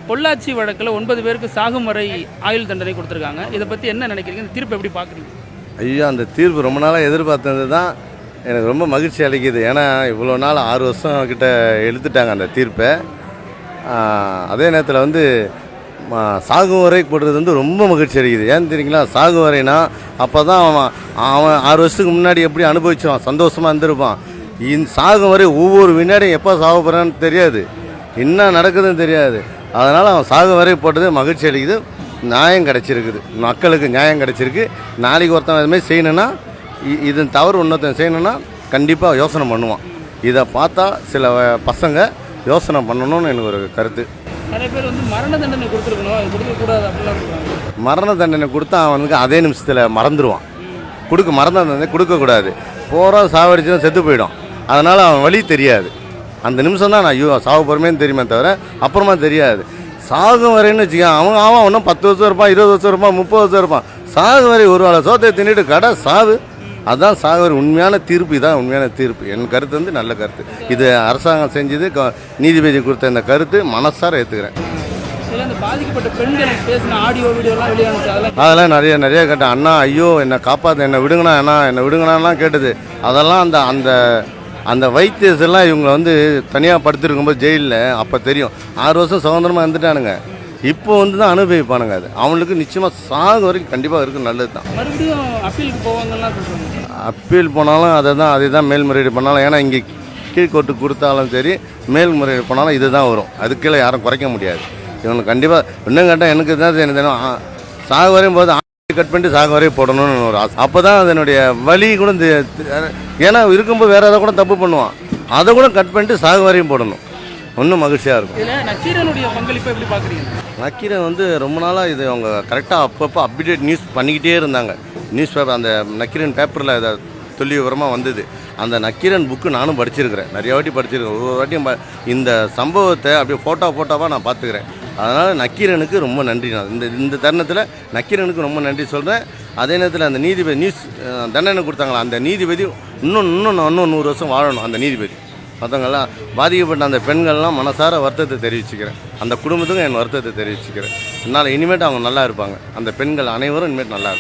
பொள்ளாச்சி வழக்கில் 9 பேருக்கு சாகும் வரை ஆயுள் தண்டனை கொடுத்துருக்காங்க. இதை பற்றி என்ன நினைக்கிறீங்க? இந்த தீர்ப்பு எப்படி பார்க்குறீங்க? ஐயோ, அந்த தீர்ப்பு ரொம்ப நாளாக எதிர்பார்த்தது தான். எனக்கு ரொம்ப மகிழ்ச்சி அளிக்குது. ஏன்னா இவ்வளோ நாள் 6 வருஷம் கிட்ட எடுத்துட்டாங்க அந்த தீர்ப்பை. அதே நேரத்தில் வந்து சாகும் வரை போடுறது வந்து ரொம்ப மகிழ்ச்சி அளிக்குது. ஏன்னு தெரியுங்களா? சாகும் வரைனா அப்போ தான் அவன் 6 வருஷத்துக்கு முன்னாடி எப்படி அனுபவிச்சான், சந்தோஷமாக இருந்திருப்பான். இந்த சாகும் வரை ஒவ்வொரு வினாடியும் எப்போ சாக போகிறான்னு தெரியாது, என்ன நடக்குதுன்னு தெரியாது. அதனால் அவன் சாகும் வரை போட்டது மகிழ்ச்சி அளிக்குது. நியாயம் கிடச்சிருக்குது, மக்களுக்கு நியாயம் கிடச்சிருக்கு. நாளைக்கு ஒருத்தன் இதுமாதிரி செய்யணுன்னா, இதன் தவறு இன்னொருத்தன் செய்யணுன்னா கண்டிப்பாக யோசனை பண்ணுவான். இதை பார்த்தா சில பசங்க யோசனை பண்ணணும்னு எனக்கு ஒரு கருத்து. நிறைய பேர் வந்து மரண தண்டனை கொடுத்துருக்கணும், அது கொடுக்கக்கூடாது அப்படிலாம் சொல்கிறாங்க. மரண தண்டனை கொடுத்தா அவனுக்கு அதே நிமிஷத்தில் மறந்துடுவான். மரண தண்டனை கொடுக்கக்கூடாது. போகிற சாவடிச்சு செத்து போயிடும். அதனால் அவன் வழி தெரியாது. அந்த நிமிஷம் தான் நான் ஐயோ சாவு பொறுமைன்னு தெரியுமே தவிர அப்புறமா தெரியாது. சாகும் வரைன்னு வச்சுக்க, அவன் இன்னும் 10 வருஷம் இருப்பான், 20 வருஷம் இருப்பான், 30 வருஷம் இருப்பான். சாகு வரை ஒரு வேளை சோத்தை தின்னுட்டு கடை சாவு. அதுதான் சாகு வரை உண்மையான தீர்ப்பு. இதான் உண்மையான தீர்ப்பு. என் கருத்து வந்து நல்ல கருத்து. இது அரசாங்கம் செஞ்சது, நீதிபதி கொடுத்த இந்த கருத்து மனசார ஏற்றுக்கிறேன். பாதிக்கப்பட்ட பெண்கள் பேசின ஆடியோ வீடியோலாம் வெளியானுச்சு, அதெல்லாம் நிறைய கேட்டேன். அண்ணா ஐயோ என்னை காப்பாற்று, என்னை விடுங்கண்ணா, அண்ணா என்னை விடுங்கண்ணாலாம் கேட்டது. அதெல்லாம் அந்த அந்த அந்த வைத்தியர்ஸெல்லாம் இவங்களை வந்து தனியாக படுத்திருக்கும்போது ஜெயிலில் அப்போ தெரியும். 6 வருஷம் சுதந்திரமாக இருந்துட்டானுங்க. இப்போ வந்து தான் அனுபவிப்பானுங்க. அது அவங்களுக்கு நிச்சயமாக சாகு வரைக்கும் கண்டிப்பாக இருக்குது. நல்லது தான். மறுபடியும் அப்பீலுக்கு போவாங்கலாம் சொல்கிறாங்க. அப்பீல் போனாலும் அதை தான் மேல்முறையீடு பண்ணாலும், ஏன்னா இங்கே கீழ்கோர்ட்டுக்கு கொடுத்தாலும் சரி, மேல்முறையீடு போனாலும் இது தான் வரும். அதுக்கெல்லாம் யாரும் குறைக்க முடியாது. இவனுக்கு கண்டிப்பாக இன்னும் கேட்டால் எனக்கு தான் தெரியும். சாகு வரையும் போது கட் பண்ணிட்டு சாகு வரையும் போடணும்னு ஒரு ஆசை. அப்போ தான் அதனுடைய வலி கூட ஏன்னா இருக்கும்போது வேறு எதாவது கூட தப்பு பண்ணுவான், அதை கூட கட் பண்ணிட்டு சாகு வரையும் போடணும். இன்னும் மகிழ்ச்சியாக இருக்கும். நக்கீரனுடைய பங்களிப்பை எப்படி பார்க்குறீங்க? நக்கீரன் வந்து ரொம்ப நாளாக இது அவங்க கரெக்டாக அப்பப்போ அப்டேட் நியூஸ் பண்ணிக்கிட்டே இருந்தாங்க. நியூஸ் பேப்பர், அந்த நக்கீரன் பேப்பரில் அதை சொல்லி விவரமாக வந்தது. அந்த நக்கீரன் புக்கு நானும் படிச்சிருக்கிறேன், நிறைய வாட்டி படிச்சிருக்கேன். ஒரு வாட்டியும் இந்த சம்பவத்தை அப்படியே ஃபோட்டோவாக நான் பார்த்துக்கிறேன். அதனால் நக்கீரனுக்கு ரொம்ப நன்றி. நான் இந்த தருணத்தில் நக்கீரனுக்கு ரொம்ப நன்றி சொல்கிறேன். அதே நேரத்தில் அந்த நீதிபதி நியூஸ் தண்டனை கொடுத்தாங்களா, அந்த நீதிபதி இன்னும் 100 வருஷம் வாழணும். அந்த நீதிபதி மற்றவங்கெல்லாம் பாதிக்கப்பட்ட அந்த பெண்கள்லாம் மனசார வருத்தத்தை தெரிவிச்சுக்கிறேன். அந்த குடும்பத்துக்கும் என் வருத்தத்தை தெரிவிச்சுக்கிறேன். அதனால் இனிமேட்டு அவங்க நல்லா இருப்பாங்க. அந்த பெண்கள் அனைவரும் இனிமேட்டு நல்லா இருப்பாங்க.